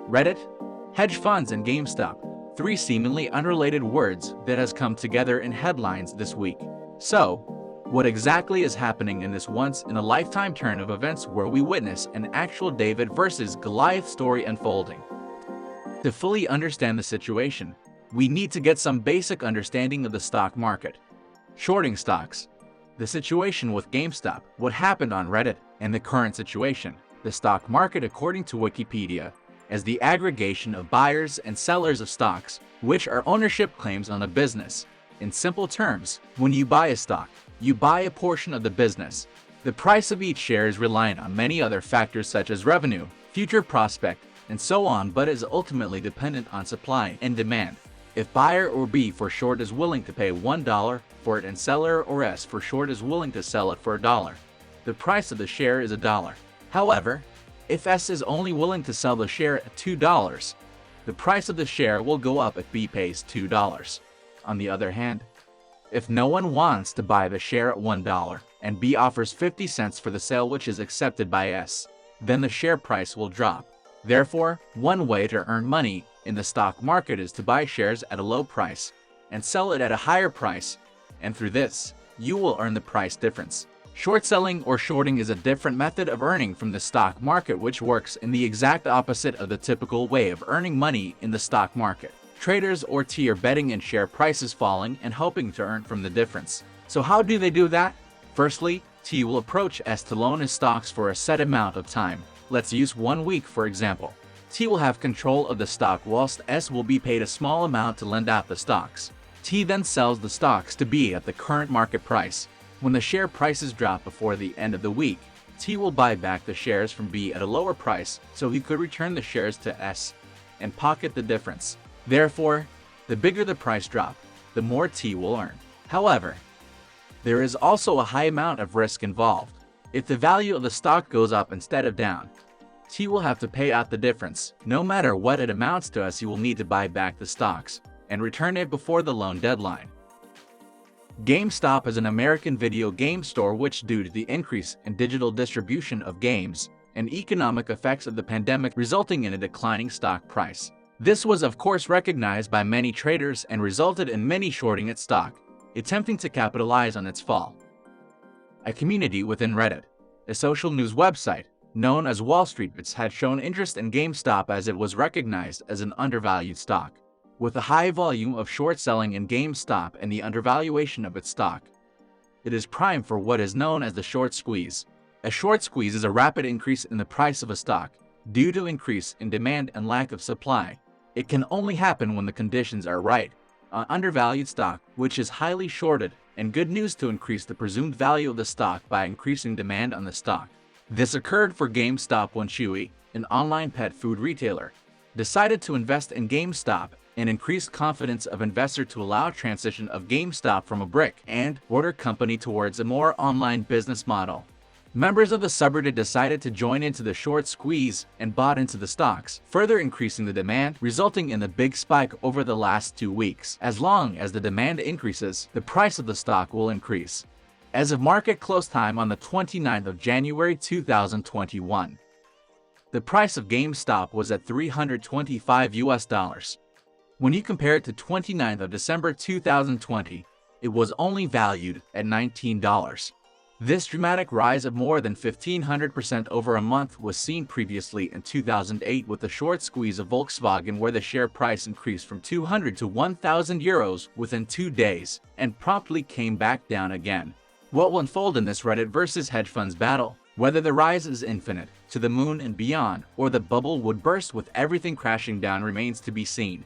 Reddit, hedge funds, and GameStop, three seemingly unrelated words that has come together in headlines this week. So, what exactly is happening in this once-in-a-lifetime turn of events where we witness an actual David versus Goliath story unfolding? To fully understand the situation, we need to get some basic understanding of the stock market. Shorting stocks, the situation with GameStop, what happened on Reddit, and the current situation. The stock market, according to Wikipedia, is the aggregation of buyers and sellers of stocks, which are ownership claims on a business. In simple terms, when you buy a stock, you buy a portion of the business. The price of each share is reliant on many other factors such as revenue, future prospect, and so on, but is ultimately dependent on supply and demand. If buyer or B for short is willing to pay $1 for it and seller or S for short is willing to sell it for $1, the price of the share is $1. However, if S is only willing to sell the share at $2, the price of the share will go up if B pays $2. On the other hand, if no one wants to buy the share at $1 and B offers 50 cents for the sale, which is accepted by S, then the share price will drop. Therefore, one way to earn money in the stock market is to buy shares at a low price and sell it at a higher price, and through this, you will earn the price difference. Short selling or shorting is a different method of earning from the stock market which works in the exact opposite of the typical way of earning money in the stock market. Traders or T are betting in share prices falling and hoping to earn from the difference. So how do they do that? Firstly, T will approach S to loan his stocks for a set amount of time. Let's use 1 week for example. T will have control of the stock whilst S will be paid a small amount to lend out the stocks. T then sells the stocks to B at the current market price. When the share prices drop before the end of the week, T will buy back the shares from B at a lower price so he could return the shares to S and pocket the difference. Therefore, the bigger the price drop, the more T will earn. However, there is also a high amount of risk involved. If the value of the stock goes up instead of down, T will have to pay out the difference. No matter what it amounts to, as he will need to buy back the stocks and return it before the loan deadline. GameStop is an American video game store which, due to the increase in digital distribution of games and economic effects of the pandemic, resulting in a declining stock price. This was of course recognized by many traders and resulted in many shorting its stock, attempting to capitalize on its fall. A community within Reddit, a social news website known as wallstreetbets, had shown interest in GameStop as it was recognized as an undervalued stock. With a high volume of short selling in GameStop and the undervaluation of its stock, it is prime for what is known as the short squeeze. A short squeeze is a rapid increase in the price of a stock due to increase in demand and lack of supply. It can only happen when the conditions are right. An undervalued stock, which is highly shorted, and good news to increase the presumed value of the stock by increasing demand on the stock. This occurred for GameStop when Chewy, an online pet food retailer, decided to invest in GameStop and increased confidence of investor to allow transition of GameStop from a brick and mortar company towards a more online business model. Members of the subreddit decided to join into the short squeeze and bought into the stocks, further increasing the demand, resulting in the big spike over the last 2 weeks. As long as the demand increases, the price of the stock will increase. As of market close time on the 29th of January 2021, the price of GameStop was at $325. When you compare it to 29th of December 2020, it was only valued at $19. This dramatic rise of more than 1,500% over a month was seen previously in 2008 with the short squeeze of Volkswagen, where the share price increased from 200 to 1,000 euros within 2 days and promptly came back down again. What will unfold in this Reddit versus hedge funds battle? Whether the rise is infinite, to the moon and beyond, or the bubble would burst with everything crashing down remains to be seen.